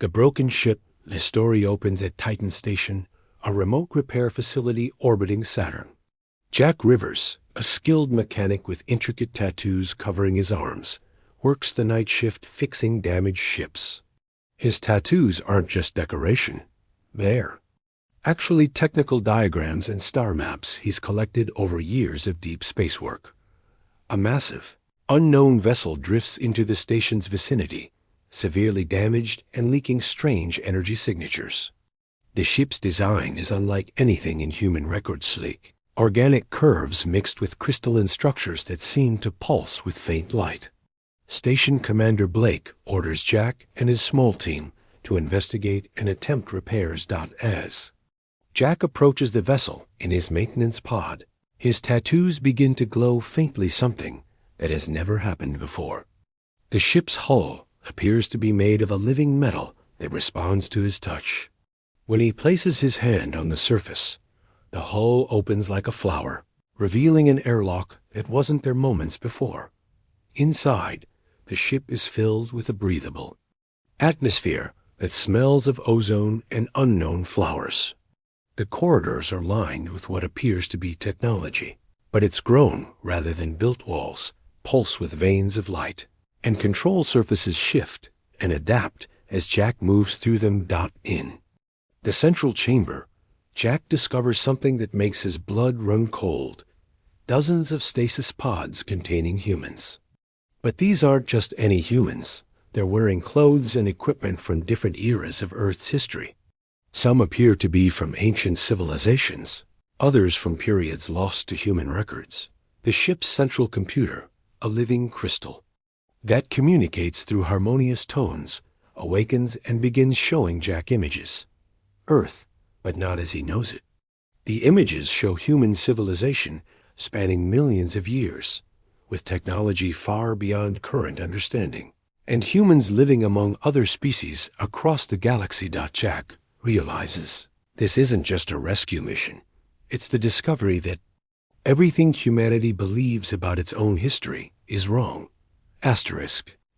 The broken ship, the story opens at Titan Station, a remote repair facility orbiting Saturn. Jack Rivers, a skilled mechanic with intricate tattoos covering his arms, works the night shift fixing damaged ships. His tattoos aren't just decoration. They're actually technical diagrams and star maps he's collected over years of deep space work. A massive, unknown vessel drifts into the station's vicinity, severely damaged and leaking strange energy signatures. The ship's design is unlike anything in human record sleek. Organic curves mixed with crystalline structures that seem to pulse with faint light. Station Commander Blake orders Jack and his small team to investigate and attempt repairs. As Jack approaches the vessel in his maintenance pod, his tattoos begin to glow faintly, something that has never happened before. The ship's hull appears to be made of a living metal that responds to his touch. When he places his hand on the surface, the hull opens like a flower, revealing an airlock that wasn't there moments before. Inside, the ship is filled with a breathable atmosphere that smells of ozone and unknown flowers. The corridors are lined with what appears to be technology, but it's grown rather than built walls, pulse with veins of light, and control surfaces shift and adapt as Jack moves through them. In the central chamber, Jack discovers something that makes his blood run cold. Dozens of stasis pods containing humans. But these aren't just any humans. They're wearing clothes and equipment from different eras of Earth's history. Some appear to be from ancient civilizations, others from periods lost to human records. The ship's central computer, a living crystal, that communicates through harmonious tones, awakens and begins showing Jack images. Earth, but not as he knows it. The images show human civilization spanning millions of years, with technology far beyond current understanding, and humans living among other species across the galaxy. Jack realizes this isn't just a rescue mission. It's the discovery that everything humanity believes about its own history is wrong.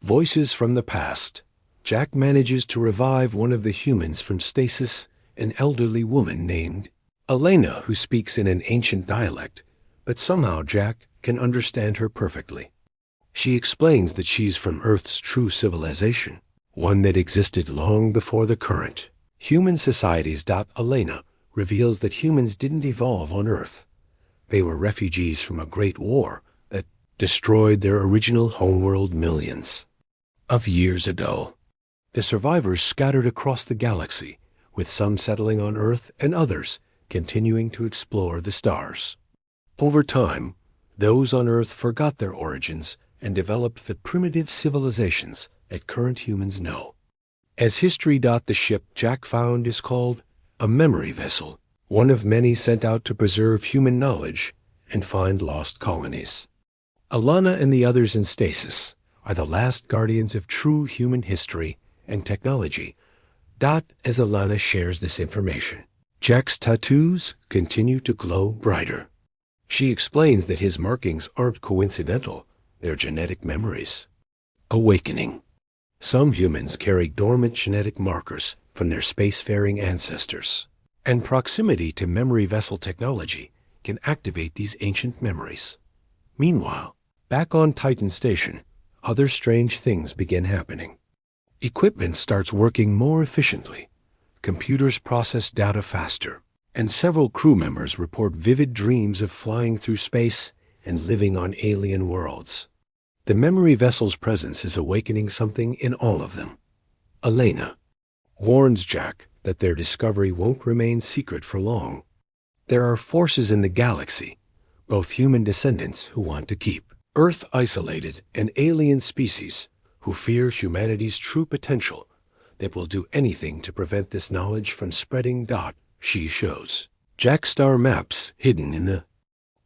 Voices from the past. Jack manages to revive one of the humans from stasis, an elderly woman named Elena who speaks in an ancient dialect, but somehow Jack can understand her perfectly. She explains that she's from Earth's true civilization, one that existed long before the current human societies. Elena reveals that humans didn't evolve on Earth. They were refugees from a great war that destroyed their original homeworld millions of years ago. The survivors scattered across the galaxy, with some settling on Earth and others continuing to explore the stars. Over time, those on Earth forgot their origins and developed the primitive civilizations that current humans know. As history. The ship Jack found is called a memory vessel, one of many sent out to preserve human knowledge and find lost colonies. Alana and the others in stasis are the last guardians of true human history and technology. As Alana shares this information, Jack's tattoos continue to glow brighter. She explains that his markings aren't coincidental, they're genetic memories. Awakening. Some humans carry dormant genetic markers from their spacefaring ancestors, and proximity to memory vessel technology can activate these ancient memories. Meanwhile, back on Titan Station, other strange things begin happening. Equipment starts working more efficiently, computers process data faster, and several crew members report vivid dreams of flying through space and living on alien worlds. The memory vessel's presence is awakening something in all of them. Elena warns Jack that their discovery won't remain secret for long. There are forces in the galaxy, both human descendants who want to keep Earth isolated and alien species who fear humanity's true potential, that will do anything to prevent this knowledge from spreading. She shows Jack star maps hidden in the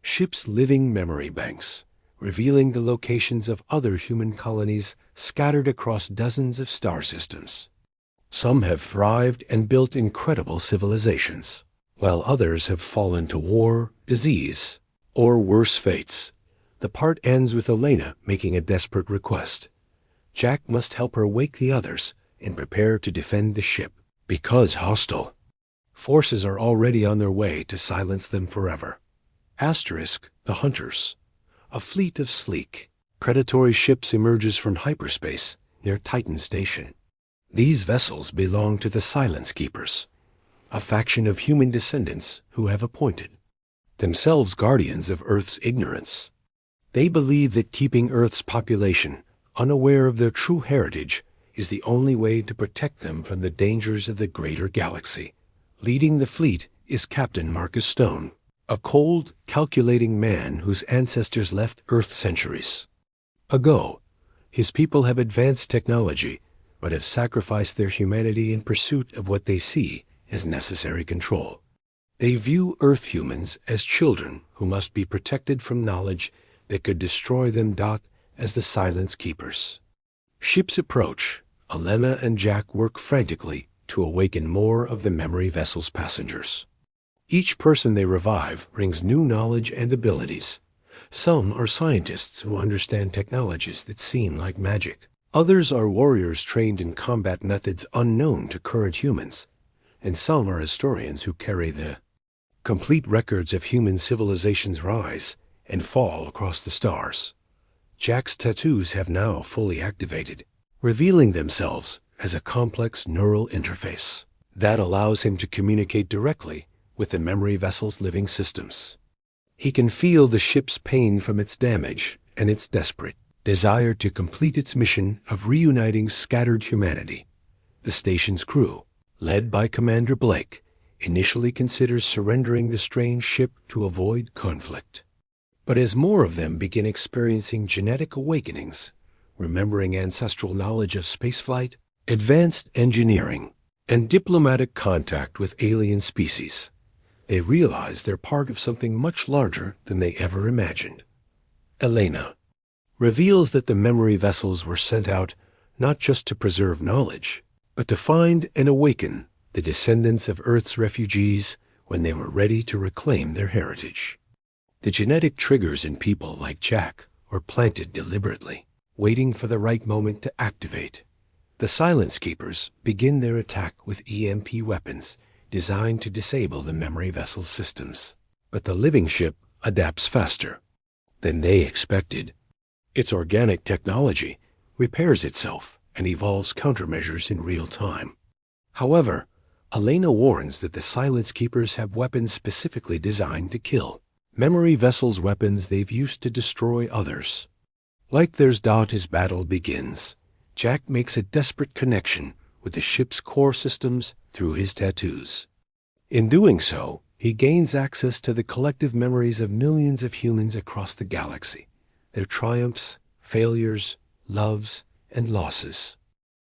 ship's living memory banks, revealing the locations of other human colonies scattered across dozens of star systems. Some have thrived and built incredible civilizations, while others have fallen to war, disease, or worse fates. The part ends with Elena making a desperate request. Jack must help her wake the others and prepare to defend the ship. Because hostile forces are already on their way to silence them forever. Asterisk, the Hunters. A fleet of sleek, predatory ships emerges from hyperspace near Titan Station. These vessels belong to the Silence Keepers, a faction of human descendants who have appointed themselves guardians of Earth's ignorance. They believe that keeping Earth's population unaware of their true heritage is the only way to protect them from the dangers of the greater galaxy. Leading the fleet is Captain Marcus Stone, a cold, calculating man whose ancestors left Earth centuries ago. His people have advanced technology, but have sacrificed their humanity in pursuit of what they see as necessary control. They view Earth humans as children who must be protected from knowledge that could destroy them. As the Silence Keepers ships approach, Elena and Jack work frantically to awaken more of the memory vessel's passengers. Each person they revive brings new knowledge and abilities. Some are scientists who understand technologies that seem like magic. Others are warriors trained in combat methods unknown to current humans. And some are historians who carry the complete records of human civilization's rise and fall across the stars. Jack's tattoos have now fully activated, revealing themselves as a complex neural interface that allows him to communicate directly with the memory vessel's living systems. He can feel the ship's pain from its damage and its desperate desire to complete its mission of reuniting scattered humanity. The station's crew, led by Commander Blake, initially considers surrendering the strange ship to avoid conflict. But as more of them begin experiencing genetic awakenings, remembering ancestral knowledge of spaceflight, advanced engineering, and diplomatic contact with alien species, they realize they're part of something much larger than they ever imagined. Elena reveals that the memory vessels were sent out not just to preserve knowledge, but to find and awaken the descendants of Earth's refugees when they were ready to reclaim their heritage. The genetic triggers in people like Jack were planted deliberately, waiting for the right moment to activate. The Silence Keepers begin their attack with EMP weapons designed to disable the memory vessel's systems. But the living ship adapts faster than they expected. Its organic technology repairs itself and evolves countermeasures in real time. However, Elena warns that the Silence Keepers have weapons specifically designed to kill. Memory vessels' weapons they've used to destroy others. Like theirs. As battle begins, Jack makes a desperate connection with the ship's core systems through his tattoos. In doing so, he gains access to the collective memories of millions of humans across the galaxy, their triumphs, failures, loves, and losses.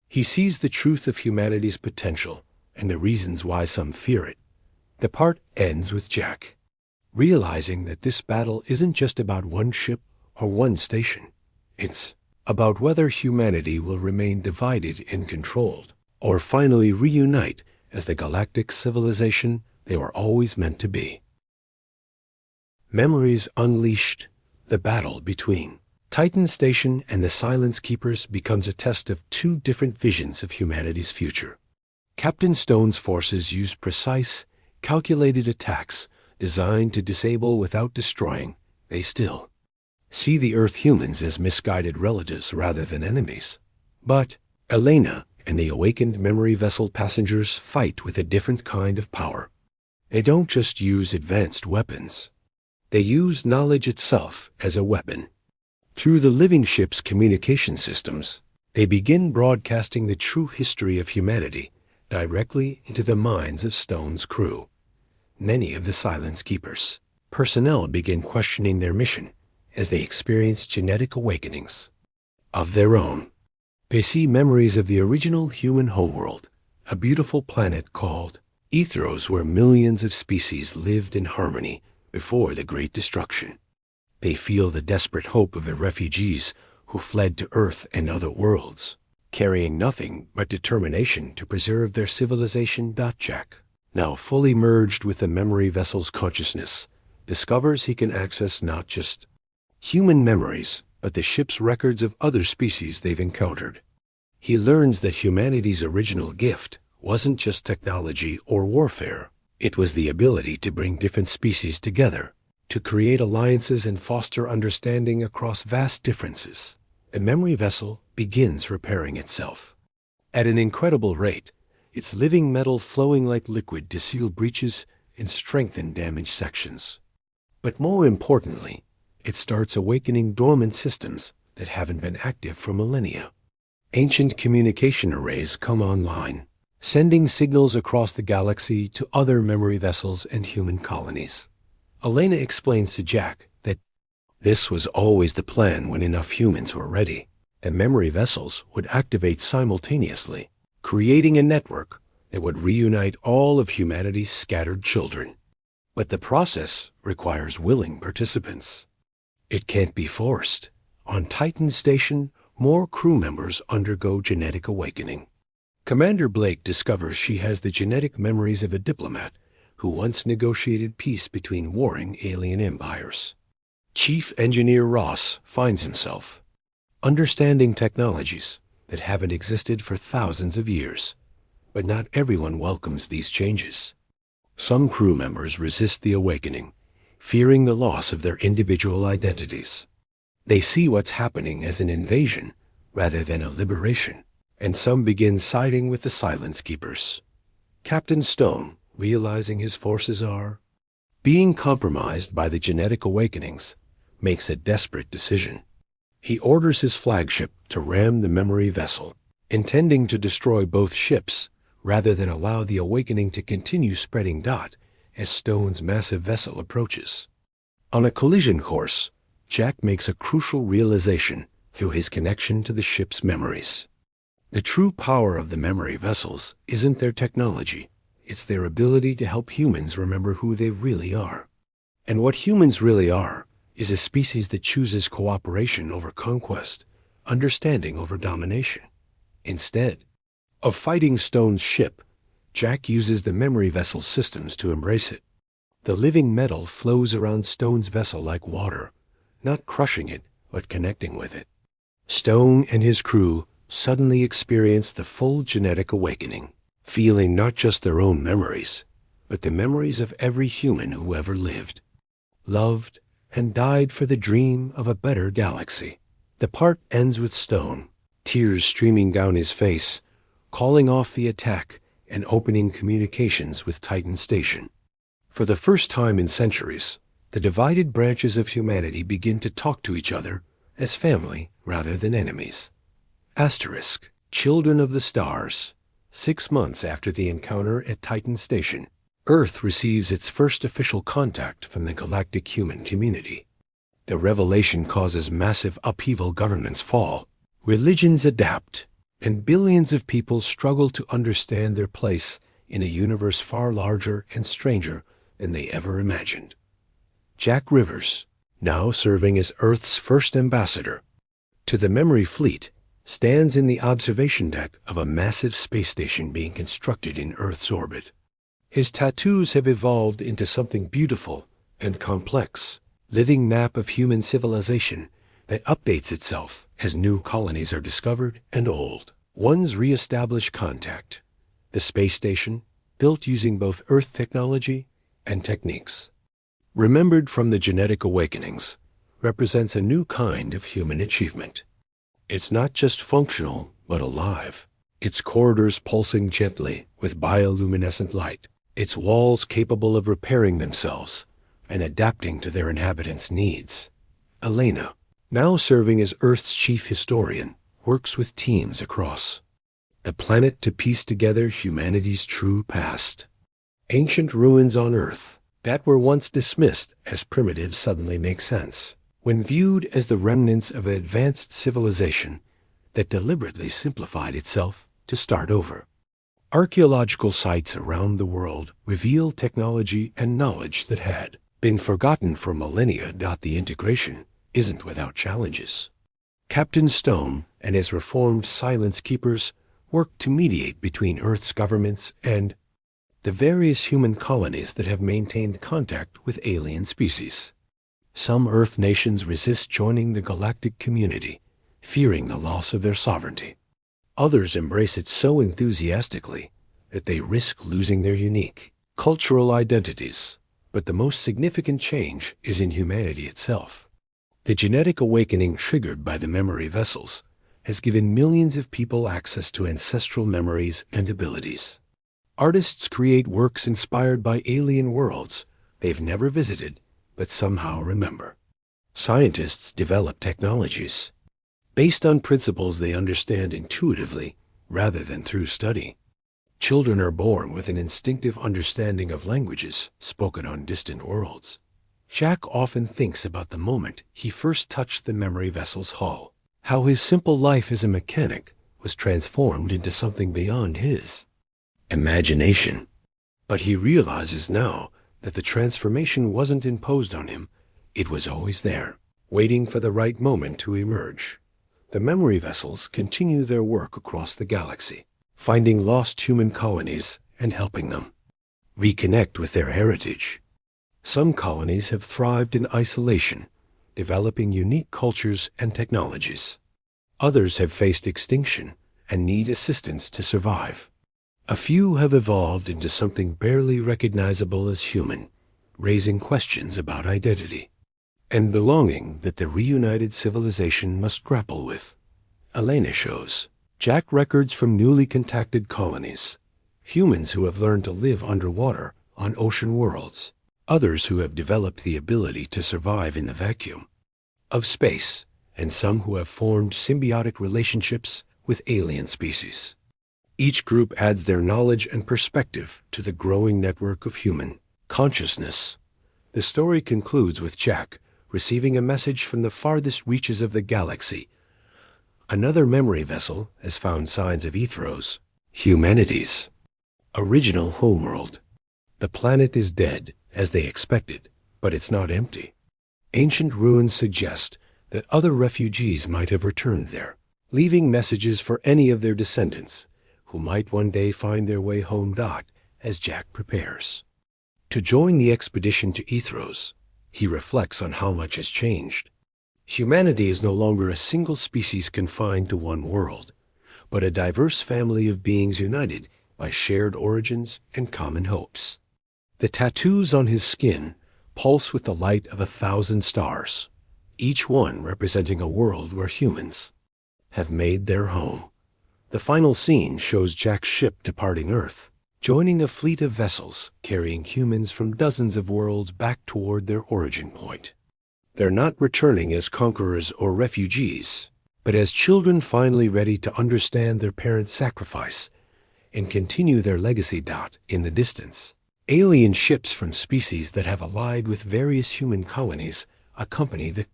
He sees the truth of humanity's potential and the reasons why some fear it. The part ends with Jack realizing that this battle isn't just about one ship or one station. It's about whether humanity will remain divided and controlled, or finally reunite as the galactic civilization they were always meant to be. Memories Unleashed. The battle between Titan Station and the Silence Keepers becomes a test of two different visions of humanity's future. Captain Stone's forces use precise, calculated attacks designed to disable without destroying. They still see the Earth humans as misguided relatives rather than enemies. But Elena and the awakened memory vessel passengers fight with a different kind of power. They don't just use advanced weapons. They use knowledge itself as a weapon. Through the living ship's communication systems, they begin broadcasting the true history of humanity directly into the minds of Stone's crew. Many of the Silence Keepers personnel begin questioning their mission as they experience genetic awakenings of their own. They see memories of the original human homeworld, a beautiful planet called Ethros where millions of species lived in harmony before the Great Destruction. They feel the desperate hope of the refugees who fled to Earth and other worlds, carrying nothing but determination to preserve their civilization. Jack, now fully merged with the memory vessel's consciousness, discovers he can access not just human memories, but the ship's records of other species they've encountered. He learns that humanity's original gift wasn't just technology or warfare. It was the ability to bring different species together, to create alliances and foster understanding across vast differences. A memory vessel begins repairing itself. At an incredible rate, its living metal flowing like liquid to seal breaches and strengthen damaged sections. But more importantly, it starts awakening dormant systems that haven't been active for millennia. Ancient communication arrays come online, sending signals across the galaxy to other memory vessels and human colonies. Elena explains to Jack that this was always the plan when enough humans were ready, and memory vessels would activate simultaneously, creating a network that would reunite all of humanity's scattered children. But the process requires willing participants. It can't be forced. On Titan Station, more crew members undergo genetic awakening. Commander Blake discovers she has the genetic memories of a diplomat who once negotiated peace between warring alien empires. Chief Engineer Ross finds himself understanding technologies that haven't existed for thousands of years. But not everyone welcomes these changes. Some crew members resist the awakening, fearing the loss of their individual identities. They see what's happening as an invasion rather than a liberation, and some begin siding with the Silence Keepers. Captain Stone, realizing his forces are being compromised by the genetic awakenings, makes a desperate decision. He orders his flagship to ram the memory vessel, intending to destroy both ships rather than allow the awakening to continue spreading as Stone's massive vessel approaches. On a collision course, Jack makes a crucial realization through his connection to the ship's memories. The true power of the memory vessels isn't their technology, it's their ability to help humans remember who they really are. And what humans really are is a species that chooses cooperation over conquest, understanding over domination. Instead of fighting Stone's ship, Jack uses the memory vessel systems to embrace it. The living metal flows around Stone's vessel like water, not crushing it, but connecting with it. Stone and his crew suddenly experience the full genetic awakening, feeling not just their own memories, but the memories of every human who ever lived, loved, and died for the dream of a better galaxy. The part ends with Stone, tears streaming down his face, calling off the attack and opening communications with Titan Station. For the first time in centuries, the divided branches of humanity begin to talk to each other as family rather than enemies. Asterisk, Children of the Stars. 6 months after the encounter at Titan Station, Earth receives its first official contact from the galactic human community. The revelation causes massive upheaval. Governments fall, religions adapt, and billions of people struggle to understand their place in a universe far larger and stranger than they ever imagined. Jack Rivers, now serving as Earth's first ambassador to the Memory Fleet, stands in the observation deck of a massive space station being constructed in Earth's orbit. His tattoos have evolved into something beautiful and complex, living map of human civilization that updates itself as new colonies are discovered and old ones re-establish contact. The space station, built using both Earth technology and techniques, remembered from the genetic awakenings, represents a new kind of human achievement. It's not just functional, but alive. Its corridors pulsing gently with bioluminescent light, its walls capable of repairing themselves and adapting to their inhabitants' needs. Elena, now serving as Earth's chief historian, works with teams across the planet to piece together humanity's true past. Ancient ruins on Earth that were once dismissed as primitive suddenly make sense when viewed as the remnants of an advanced civilization that deliberately simplified itself to start over. Archaeological sites around the world reveal technology and knowledge that had been forgotten for millennia. The integration isn't without challenges. Captain Stone and his reformed Silence Keepers work to mediate between Earth's governments and the various human colonies that have maintained contact with alien species. Some Earth nations resist joining the galactic community, fearing the loss of their sovereignty. Others embrace it so enthusiastically that they risk losing their unique cultural identities. But the most significant change is in humanity itself. The genetic awakening triggered by the memory vessels has given millions of people access to ancestral memories and abilities. Artists create works inspired by alien worlds they've never visited but somehow remember. Scientists develop technologies based on principles they understand intuitively rather than through study. Children are born with an instinctive understanding of languages spoken on distant worlds. Jack often thinks about the moment he first touched the memory vessel's hull, how his simple life as a mechanic was transformed into something beyond his imagination. But he realizes now that the transformation wasn't imposed on him. It was always there, waiting for the right moment to emerge. The memory vessels continue their work across the galaxy, finding lost human colonies and helping them reconnect with their heritage. Some colonies have thrived in isolation, developing unique cultures and technologies. Others have faced extinction and need assistance to survive. A few have evolved into something barely recognizable as human, raising questions about identity and belonging that the reunited civilization must grapple with. Elena shows Jack records from newly contacted colonies, humans who have learned to live underwater on ocean worlds, others who have developed the ability to survive in the vacuum of space, and some who have formed symbiotic relationships with alien species. Each group adds their knowledge and perspective to the growing network of human consciousness. The story concludes with Jack receiving a message from the farthest reaches of the galaxy. Another memory vessel has found signs of Ethros, humanity's original homeworld. The planet is dead, as they expected, but it's not empty. Ancient ruins suggest that other refugees might have returned there, leaving messages for any of their descendants who might one day find their way home. As Jack prepares to join the expedition to Ethros, he reflects on how much has changed. Humanity is no longer a single species confined to one world, but a diverse family of beings united by shared origins and common hopes. The tattoos on his skin pulse with the light of 1,000 stars, each one representing a world where humans have made their home. The final scene shows Jack's ship departing Earth, joining a fleet of vessels carrying humans from dozens of worlds back toward their origin point. They're not returning as conquerors or refugees, but as children finally ready to understand their parents' sacrifice and continue their legacy. In the distance, alien ships from species that have allied with various human colonies accompany the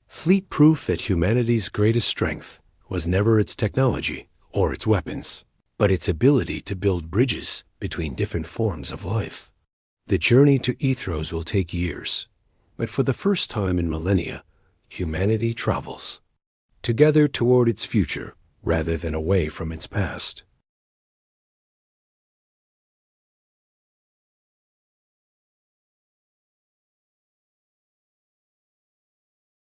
fleet, proof that humanity's greatest strength was never its technology or its weapons, but its ability to build bridges between different forms of life. The journey to Ethros will take years, but for the first time in millennia, humanity travels together toward its future rather than away from its past.